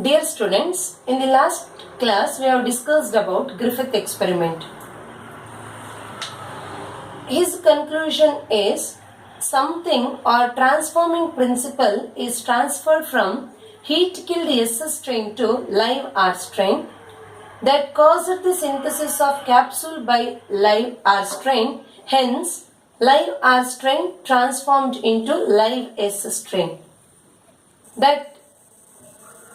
Dear students, in the last class we have discussed about Griffith experiment. His conclusion is something or transforming principle is transferred from heat-killed S strain to live R strain that caused the synthesis of capsule by live R strain. Hence, live R strain transformed into live S strain. That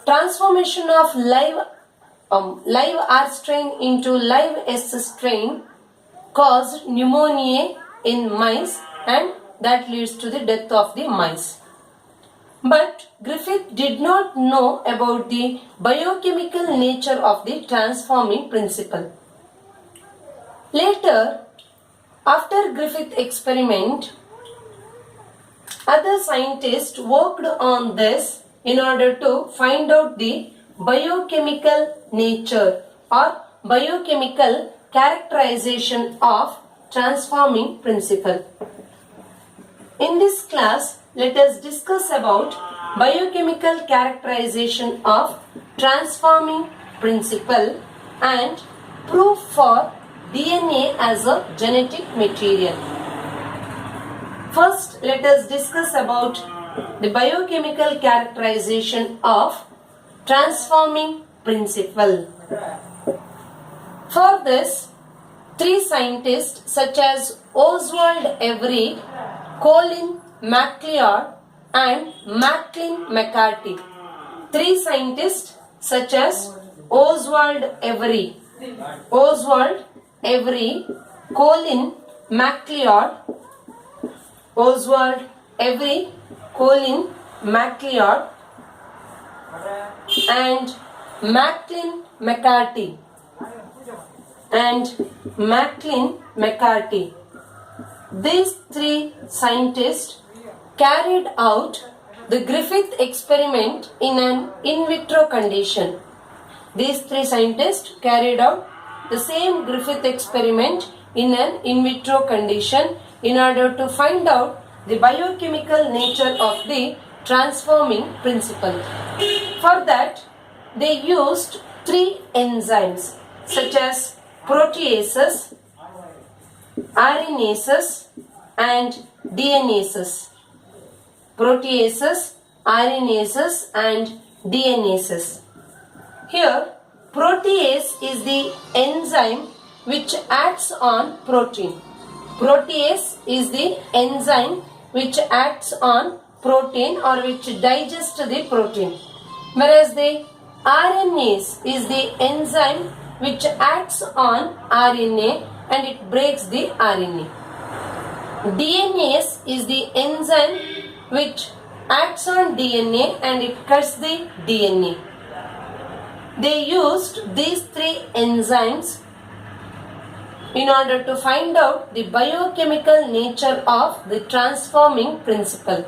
transformation of live R strain into live S strain caused pneumonia in mice, and that leads to the death of the mice. But Griffith did not know about the biochemical nature of the transforming principle. Later, after Griffith experiment, other scientists worked on this in order to find out the biochemical nature or biochemical characterization of transforming principle. In this class, let us discuss about biochemical characterization of transforming principle and proof for DNA as a genetic material. First, let us discuss about the biochemical characterization of transforming principle. For this, three scientists such as Oswald Avery, Colin MacLeod and Macklin McCarthy. Three scientists such as Oswald Avery, Colin MacLeod, Colin MacLeod and Macklin McCarthy These three scientists carried out the Griffith experiment in an in vitro condition. These three scientists carried out the same Griffith experiment in an in vitro condition in order to find out the biochemical nature of the transforming principle. For that, they used three enzymes such as proteases, RNases and DNases. Proteases, RNases and DNases. Here, protease is the enzyme which acts on protein. Protease is the enzyme which acts on protein or which digests the protein. Whereas the RNase is the enzyme which acts on RNA and it breaks the RNA. DNase is the enzyme which acts on DNA and it cuts the DNA. They used these three enzymes in order to find out the biochemical nature of the transforming principle.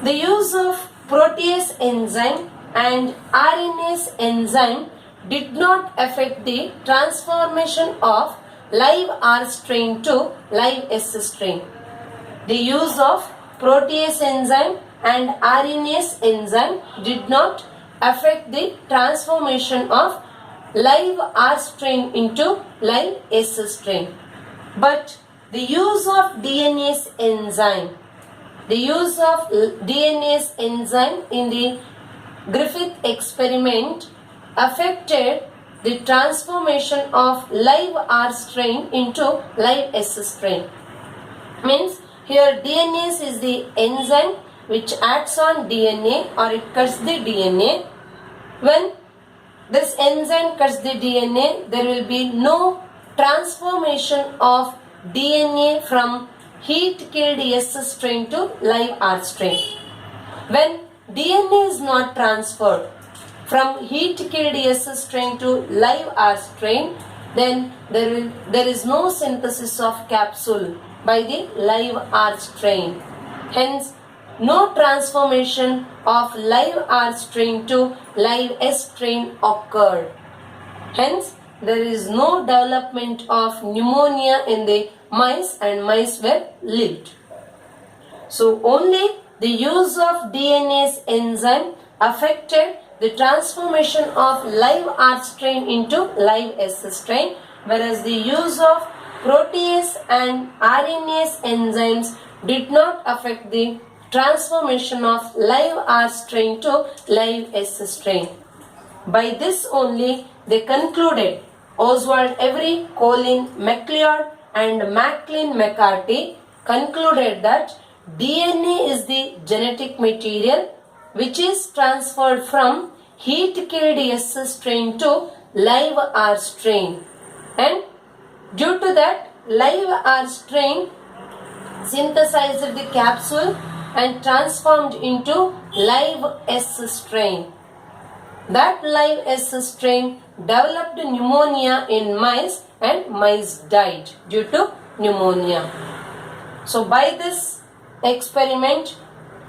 The use of protease enzyme and RNase enzyme did not affect the transformation of live R strain to live S strain. The use of protease enzyme and RNase enzyme did not affect the transformation of live R strain into live S strain. But the use of DNase enzyme in the Griffith experiment affected the transformation of live R strain into live S strain. Means here DNase is the enzyme which acts on DNA or it cuts the DNA. When this enzyme cuts the DNA, there will be no transformation of DNA from heat-killed S strain to live R strain. When DNA is not transferred from heat-killed S strain to live R strain, then there is no synthesis of capsule by the live R strain. Hence, no transformation of live R strain to live S strain occurred. Hence, there is no development of pneumonia in the mice and mice were lived. So, only the use of DNase enzyme affected the transformation of live R strain into live S strain, whereas the use of protease and RNase enzymes did not affect the transformation of live R strain to live S strain. By this only they concluded, Oswald Avery, Colin MacLeod and Maclean McCarthy concluded that DNA is the genetic material which is transferred from heat-killed S strain to live R strain, and due to that live R strain synthesized the capsule and transformed into live S strain. That live S strain developed pneumonia in mice and mice died due to pneumonia. So by this experiment,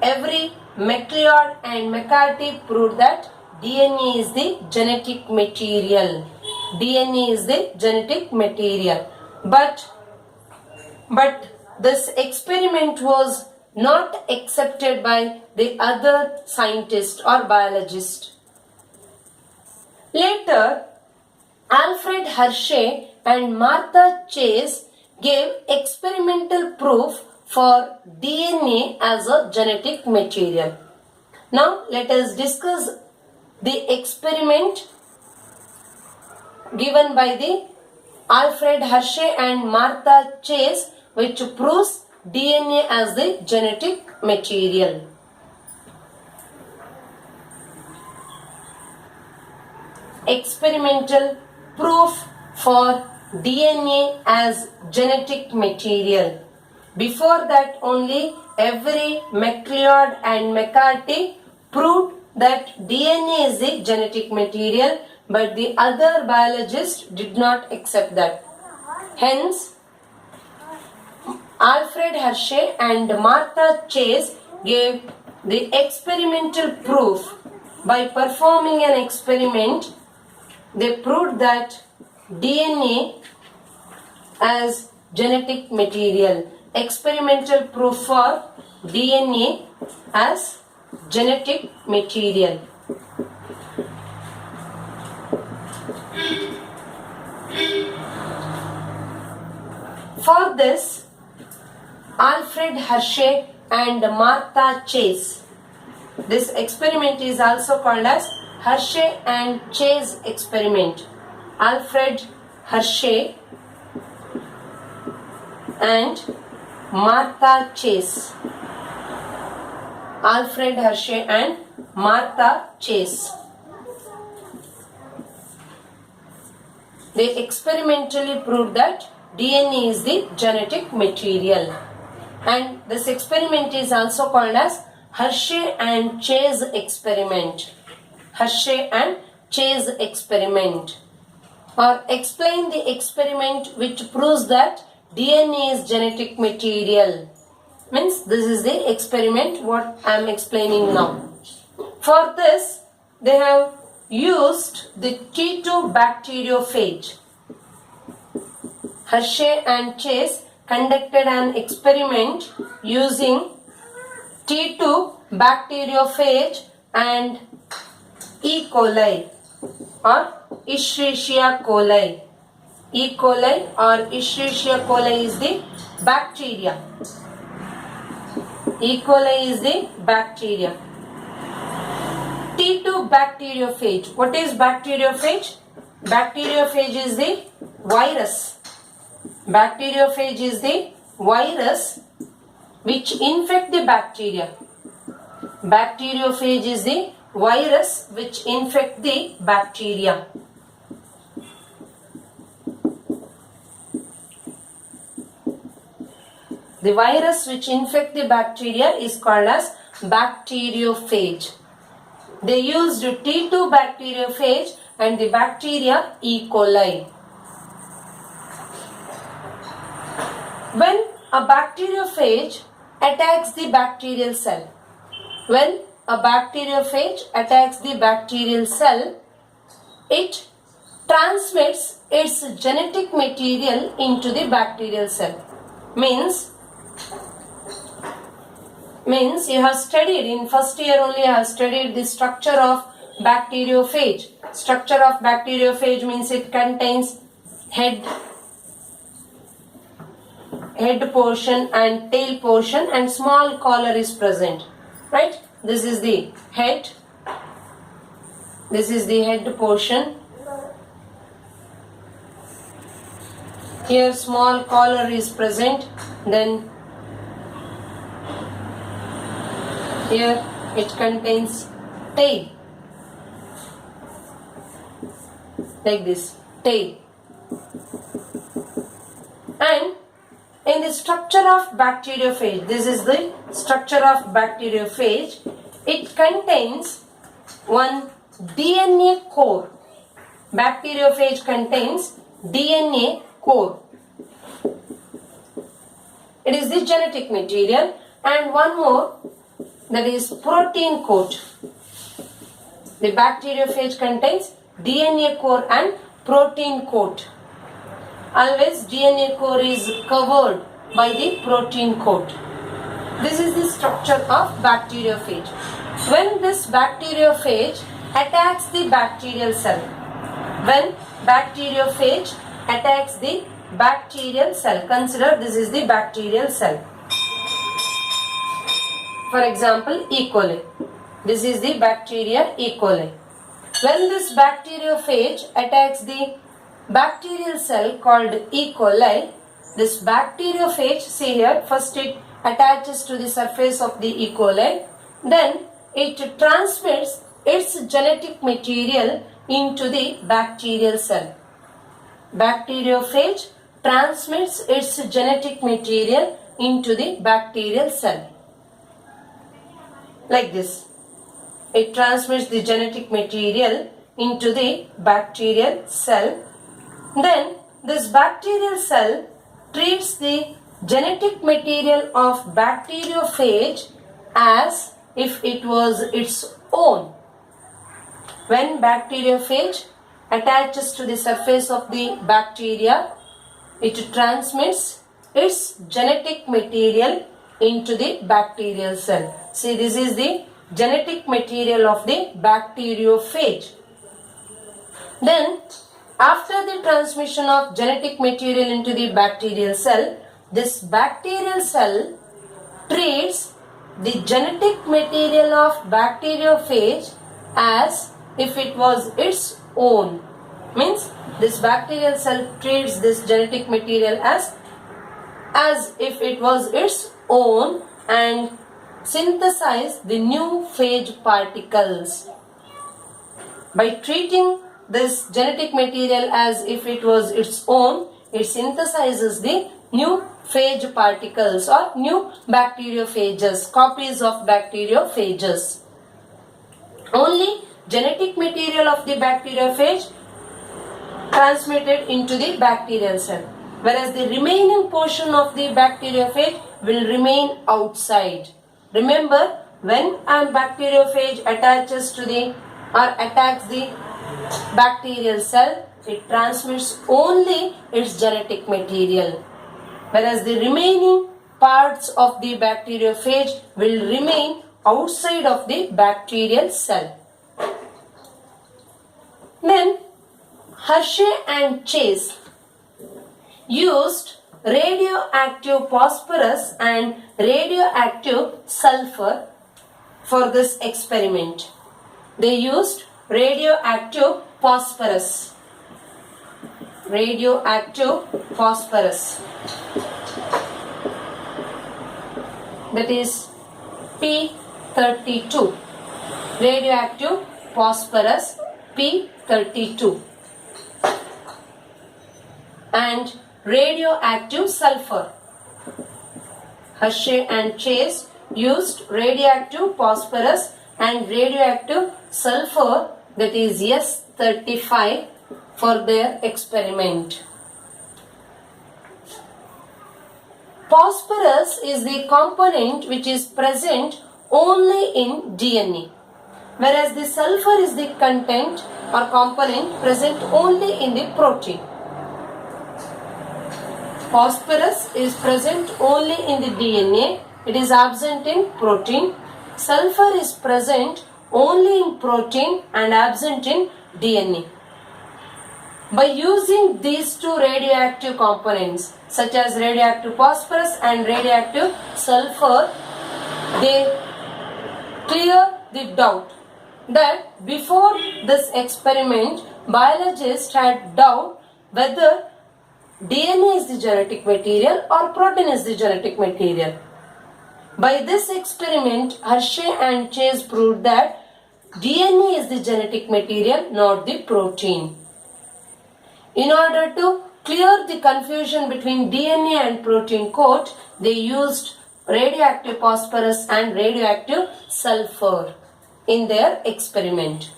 Avery, MacLeod and McCarthy proved that DNA is the genetic material. DNA is the genetic material. But this experiment was not accepted by the other scientists or biologists. Later, Alfred Hershey and Martha Chase gave experimental proof for DNA as a genetic material. Now let us discuss the experiment given by the Alfred Hershey and Martha Chase, which proves DNA as the genetic material. Experimental proof for DNA as genetic material. Before that only Avery, MacLeod and McCarthy proved that DNA is the genetic material, but the other biologists did not accept that. Hence, Alfred Hershey and Martha Chase gave the experimental proof. By performing an experiment, they proved that DNA as genetic material. Experimental proof for DNA as genetic material. For this, Alfred Hershey and Martha Chase. This experiment is also called as Hershey and Chase experiment. Alfred Hershey and Martha Chase. Alfred Hershey and Martha Chase. They experimentally proved that DNA is the genetic material. And this experiment is also called as Hershey and Chase experiment. Hershey and Chase experiment. Or explain the experiment which proves that DNA is genetic material. Means this is the experiment what I am explaining now. For this, they have used the T2 bacteriophage. Hershey and Chase conducted an experiment using T2 bacteriophage and E. coli or Escherichia coli. E. coli or Escherichia coli is the bacteria. E. coli is the bacteria. T2 bacteriophage. What is bacteriophage? Bacteriophage is the virus. Bacteriophage is the virus which infect the bacteria. Bacteriophage is the virus which infect the bacteria. The virus which infect the bacteria is called as bacteriophage. They used T2 bacteriophage and the bacteria E. coli. When a bacteriophage attacks the bacterial cell, when a bacteriophage attacks the bacterial cell, it transmits its genetic material into the bacterial cell. Means means you have studied in first year only. You have studied the structure of bacteriophage. Structure of bacteriophage means it contains head portion and tail portion, and small collar is present, right? This is the head. This is the head portion. Here small collar is present. Then here it contains tail, like this, tail. And in the structure of bacteriophage, this is the structure of bacteriophage. It contains one DNA core. Bacteriophage contains DNA core. It is the genetic material, and one more, that is protein coat. The bacteriophage contains DNA core and protein coat. Always DNA core is covered by the protein coat. This is the structure of bacteriophage. When this bacteriophage attacks the bacterial cell, when bacteriophage attacks the bacterial cell, consider this is the bacterial cell. For example, E. coli. This is the bacteria E. coli. When this bacteriophage attacks the bacterial cell called E. coli, this bacteriophage, see here, first it attaches to the surface of the E. coli, then it transmits its genetic material into the bacterial cell. Bacteriophage transmits its genetic material into the bacterial cell. Like this. It transmits the genetic material into the bacterial cell. Then this bacterial cell treats the genetic material of bacteriophage as if it was its own. When bacteriophage attaches to the surface of the bacteria, it transmits its genetic material into the bacterial cell. See, this is the genetic material of the bacteriophage. Then, after the transmission of genetic material into the bacterial cell, this bacterial cell treats the genetic material of bacteriophage as if it was its own. Means this bacterial cell treats this genetic material as if it was its own and synthesize the new phage particles. By treating this genetic material as if it was its own, it synthesizes the new phage particles or new bacteriophages, copies of bacteriophages. Only genetic material of the bacteriophage transmitted into the bacterial cell, whereas the remaining portion of the bacteriophage will remain outside. Remember, when a bacteriophage attaches to the or attacks the bacterial cell, it transmits only its genetic material, whereas the remaining parts of the bacteriophage will remain outside of the bacterial cell. Then Hershey and Chase used radioactive phosphorus and radioactive sulfur for this experiment. They used radioactive phosphorus. That is P32. Radioactive phosphorus P32. And radioactive sulfur. Hershey and Chase used radioactive phosphorus and radioactive sulfur, that is S35, for their experiment. Phosphorus is the component which is present only in DNA, whereas the sulfur is the content or component present only in the protein. Phosphorus is present only in the DNA, it is absent in protein. Sulfur is present only in protein and absent in DNA. By using these two radioactive components such as radioactive phosphorus and radioactive sulfur, they clear the doubt that before this experiment, biologists had doubt whether DNA is the genetic material or protein is the genetic material. By this experiment, Hershey and Chase proved that DNA is the genetic material, not the protein. In order to clear the confusion between DNA and protein coat, they used radioactive phosphorus and radioactive sulfur in their experiment.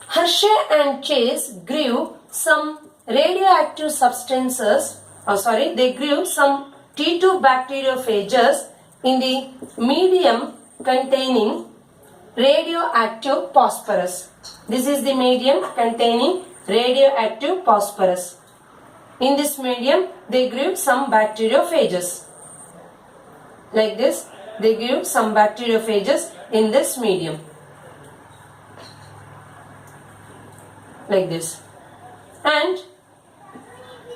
Hershey and Chase grew some radioactive substances, they grew some T2 bacteriophages in the medium containing radioactive phosphorus. This is the medium containing radioactive phosphorus. In this medium, they grew some bacteriophages. Like this, they grew some bacteriophages in this medium. Like this. And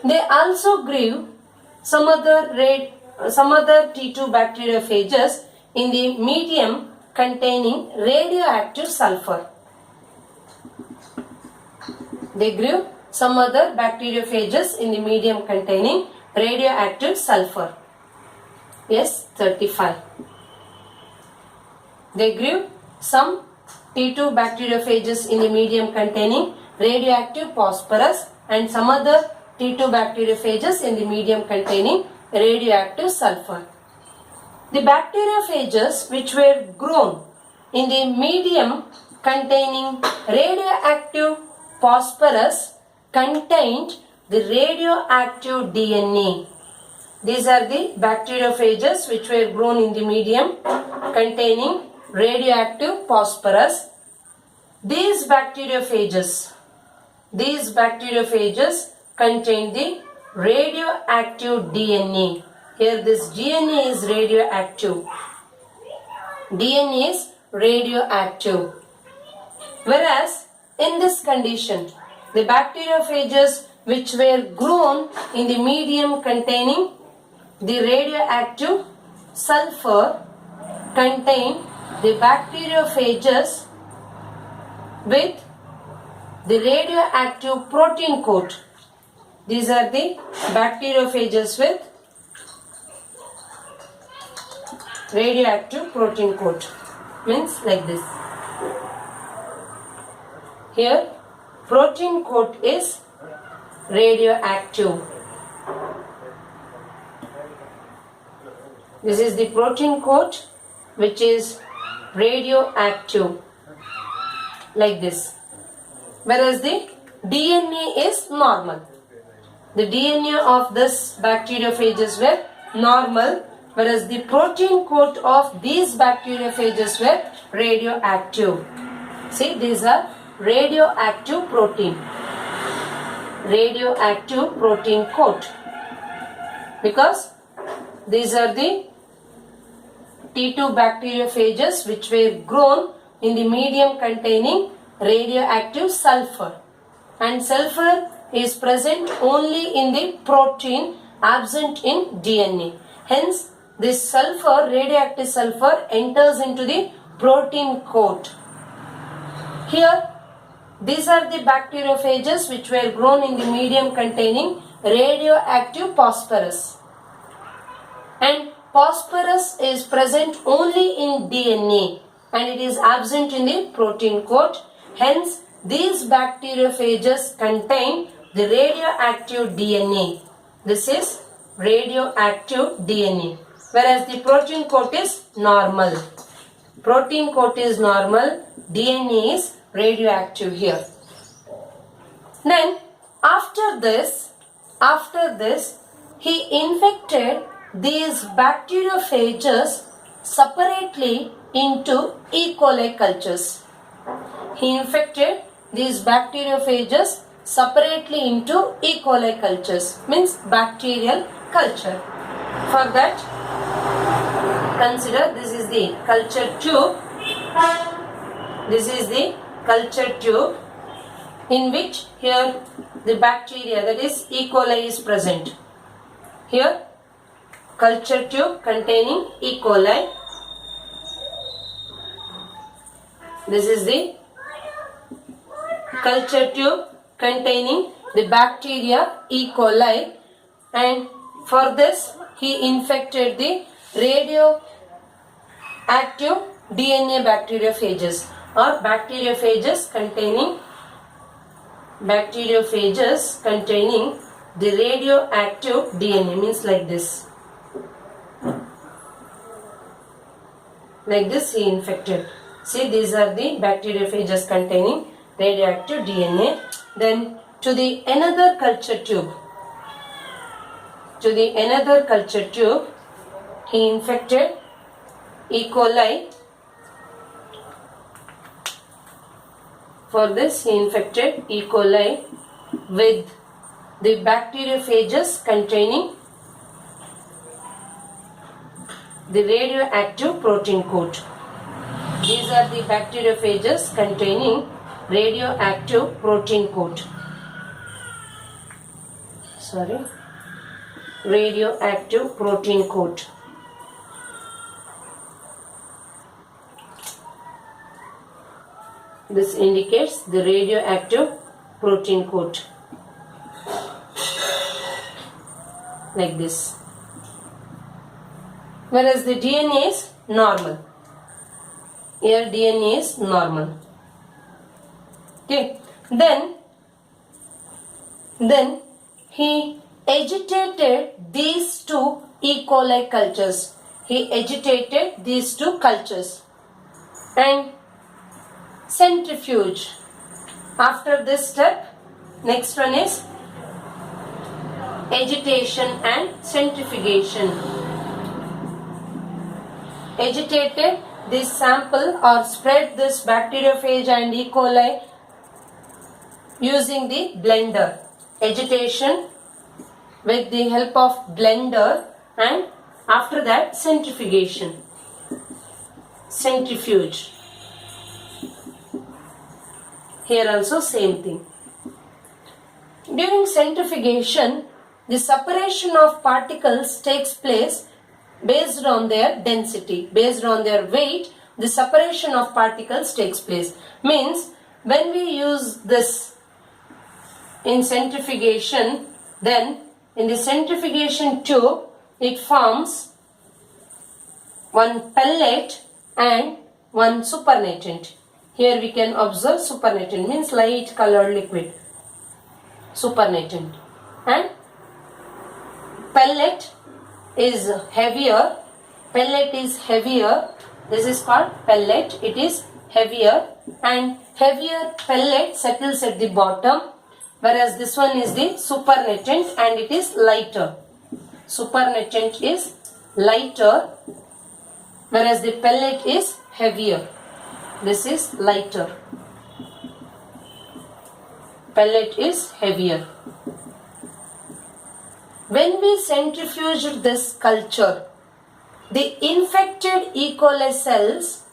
they also grew some other T2 bacteriophages in the medium containing radioactive sulfur. They grew some other bacteriophages in the medium containing radioactive sulfur. Yes, 35. They grew some T2 bacteriophages in the medium containing radioactive phosphorus and some other T2 bacteriophages in the medium containing radioactive sulfur. The bacteriophages which were grown in the medium containing radioactive phosphorus contained the radioactive DNA. These are the bacteriophages which were grown in the medium containing radioactive phosphorus. These bacteriophages contain the radioactive DNA. Here this DNA is radioactive. DNA is radioactive. Whereas in this condition, the bacteriophages which were grown in the medium containing the radioactive sulfur contain the bacteriophages with the radioactive protein coat. These are the bacteriophages with radioactive protein coat. Means like this. Here protein coat is radioactive. This is the protein coat which is radioactive. Like this. Whereas the DNA is normal. The DNA of this bacteriophages were normal, whereas the protein coat of these bacteriophages were radioactive. See, these are radioactive protein. Radioactive protein coat. Because these are the T2 bacteriophages which were grown in the medium containing radioactive sulfur. And sulfur is present only in the protein, absent in DNA. Hence, this sulfur, radioactive sulfur, enters into the protein coat. Here, these are the bacteriophages which were grown in the medium containing radioactive phosphorus. And phosphorus is present only in DNA and it is absent in the protein coat. Hence, these bacteriophages contain the radioactive DNA. This is radioactive DNA. Whereas the protein coat is normal. Protein coat is normal. DNA is radioactive here. Then after this, he infected these bacteriophages separately into E. coli cultures. He infected these bacteriophages separately into E. coli cultures, means bacterial culture. For that, consider this is the culture tube. This is the culture tube in which here the bacteria, that is E. coli, is present. Here culture tube containing E. coli. This is the culture tube containing the bacteria E. coli, and for this he infected the radioactive DNA bacteriophages or bacteriophages containing the radioactive DNA, means like this. Like this he infected. See, these are the bacteriophages containing radioactive DNA. Then to the another culture tube. He infected E. coli. For this he infected E. coli with the bacteriophages containing the radioactive protein coat. These are the bacteriophages containing radioactive protein coat. Radioactive protein coat. This indicates the radioactive protein coat. Like this. Whereas the DNA is normal. Here DNA is normal. Okay. Then he agitated these two E. coli cultures. And centrifuge. After this step, next one is agitation and centrifugation. Agitated this sample or spread this bacteriophage and E. coli using the blender. Agitation with the help of blender, and after that centrifugation. Centrifuge. Here also same thing. During centrifugation, the separation of particles takes place based on their density, based on their weight. The separation of particles takes place. Means when we use this in centrifugation, then in the centrifugation tube it forms one pellet and one supernatant. Here we can observe supernatant, means light colored liquid. Supernatant. And pellet is heavier. This is called pellet. It is heavier, and heavier pellet settles at the bottom, whereas this one is the supernatant and it is lighter. Supernatant is lighter, whereas the pellet is heavier. This is lighter. Pellet is heavier. When we centrifuged this culture, the infected E. coli cells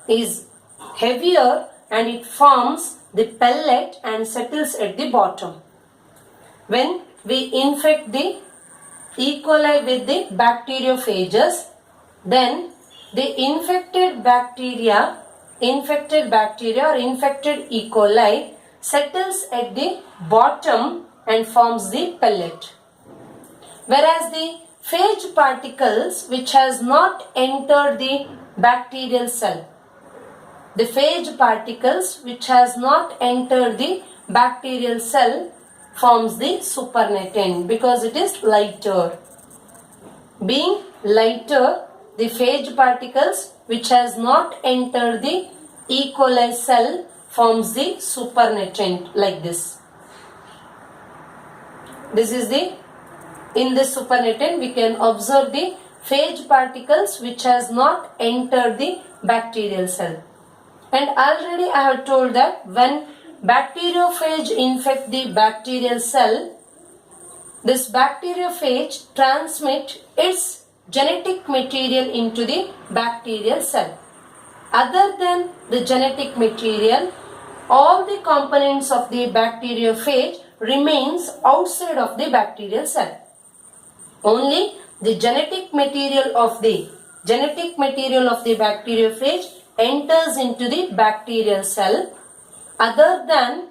is heavier and it forms the pellet and settles at the bottom. When we infect the E. coli with the bacteriophages, then the infected bacteria or infected E. coli settles at the bottom and forms the pellet. Whereas the phage particles which has not entered the bacterial cell, the phage particles which has not entered the bacterial cell forms the supernatant because it is lighter. Being lighter, the phage particles which has not entered the E. coli cell forms the supernatant like this. This is the, in this supernatant we can observe the phage particles which has not entered the bacterial cell. And already I have told that when bacteriophage infect the bacterial cell, this bacteriophage transmit its genetic material into the bacterial cell. Other than the genetic material, all the components of the bacteriophage remains outside of the bacterial cell. Only the genetic material of the bacteriophage enters into the bacterial cell. Other than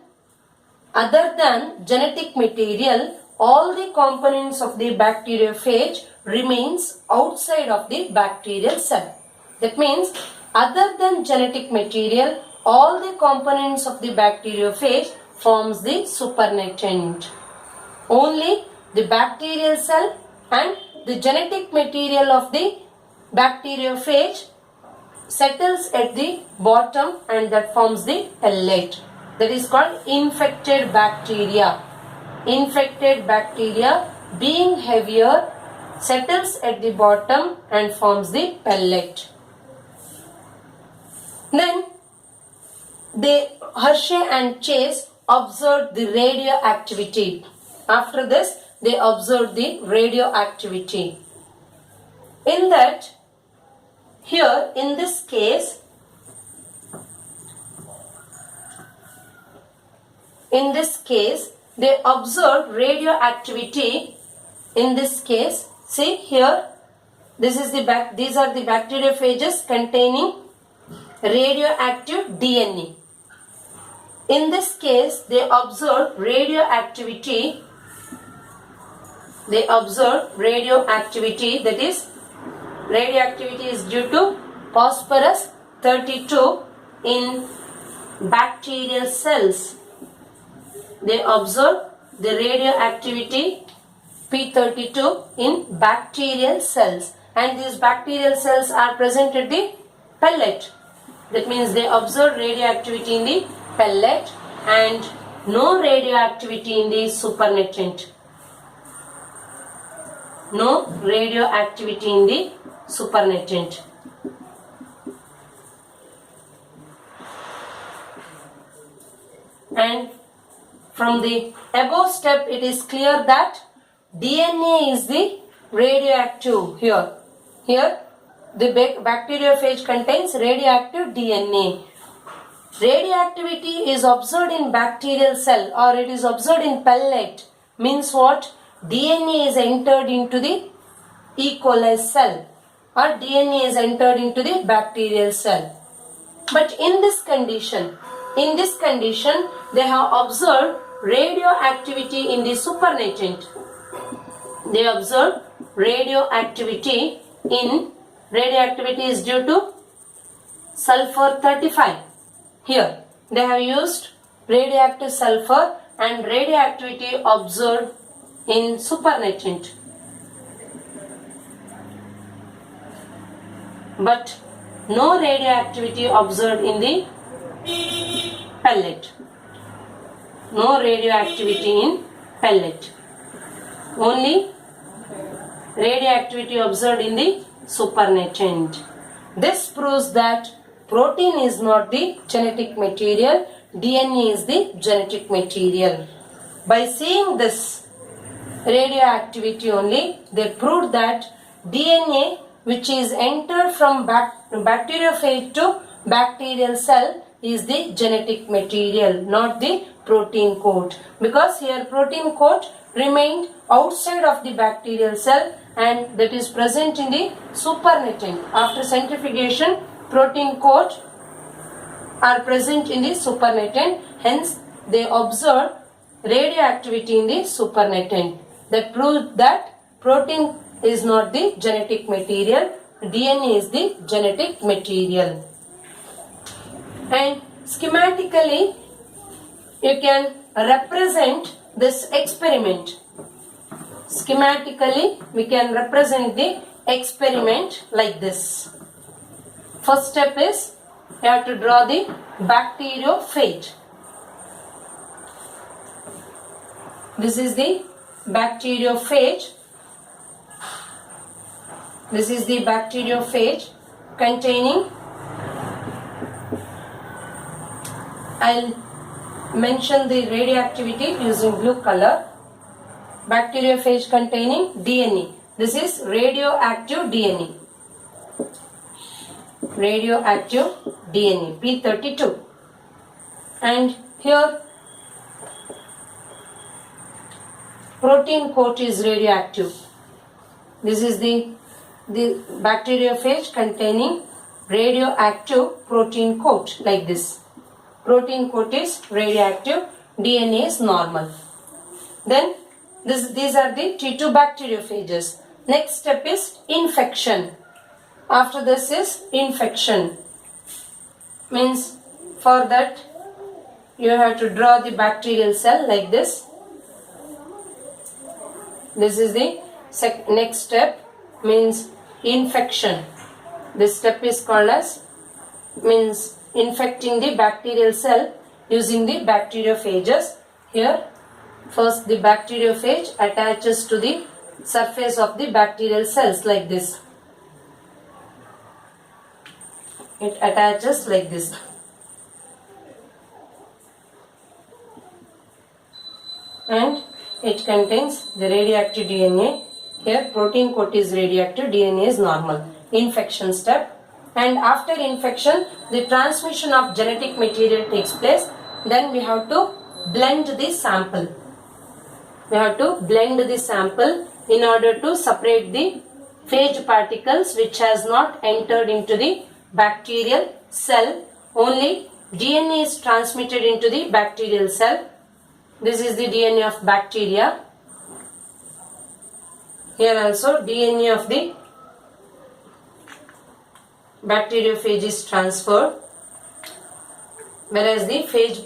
genetic material, all the components of the bacteriophage remains outside of the bacterial cell. That means, other than genetic material, all the components of the bacteriophage forms the supernatant. Only the bacterial cell and the genetic material of the bacteriophage settles at the bottom, and that forms the pellet. That is called infected bacteria. Infected bacteria, being heavier, settles at the bottom and forms the pellet. Then Hershey and Chase observed the radioactivity. After this, they observed the radioactivity. In that, here in this case, they observed radioactivity. In this case, see here, these are the bacteriophages containing radioactive DNA. In this case, they observed radioactivity. That is, radioactivity is due to phosphorus 32 in bacterial cells. They observed the radioactivity P32 in bacterial cells, and these bacterial cells are present at the pellet. That means they observed radioactivity in the pellet and no radioactivity in the supernatant. No radioactivity in the supernatant. And from the above step, it is clear that DNA is the radioactive here. Here, the bacteriophage contains radioactive DNA. Radioactivity is observed in bacterial cell, or it is observed in pellet. Means what? DNA is entered into the E. coli cell, or DNA is entered into the bacterial cell. But in this condition, they have observed radioactivity in the supernatant. They observed radioactivity is due to sulfur 35. Here they have used radioactive sulfur and radioactivity observed in supernatant. But no radioactivity observed in the pellet. No radioactivity in pellet. Only radioactivity observed in the supernatant. This proves that protein is not the genetic material, DNA is the genetic material. By seeing this radioactivity only, they proved that DNA, which is entered from bacteriophage to bacterial cell, is the genetic material, not the protein coat. Because here protein coat remained outside of the bacterial cell, and that is present in the supernatant. After centrifugation, protein coat are present in the supernatant. Hence, they observed radioactivity in the supernatant. That proves that protein is not the genetic material, DNA is the genetic material. And schematically, you can represent this experiment. Schematically, we can represent the experiment like this. First step is, you have to draw the bacteriophage. This is the bacteriophage. This is the bacteriophage containing, I'll mention the radioactivity using blue color. Bacteriophage containing DNA. This is radioactive DNA. Radioactive DNA P32. And here protein coat is radioactive. This is the bacteriophage containing radioactive protein coat like this. Protein coat is radioactive, DNA is normal. Then these are the T2 bacteriophages. Next step is infection. After this is infection. Means for that you have to draw the bacterial cell like this. This is the next step, means infection. This step is called as means infecting the bacterial cell using the bacteriophages. Here first the bacteriophage attaches to the surface of the bacterial cells like this. It attaches like this. And it contains the radioactive DNA. Here protein coat is radioactive, DNA is normal. Infection step. And after infection, the transmission of genetic material takes place. Then we have to blend the sample. We have to blend the sample in order to separate the phage particles which has not entered into the bacterial cell. Only DNA is transmitted into the bacterial cell. This is the DNA of bacteria. Here also DNA of the bacteriophage is transferred, whereas the phage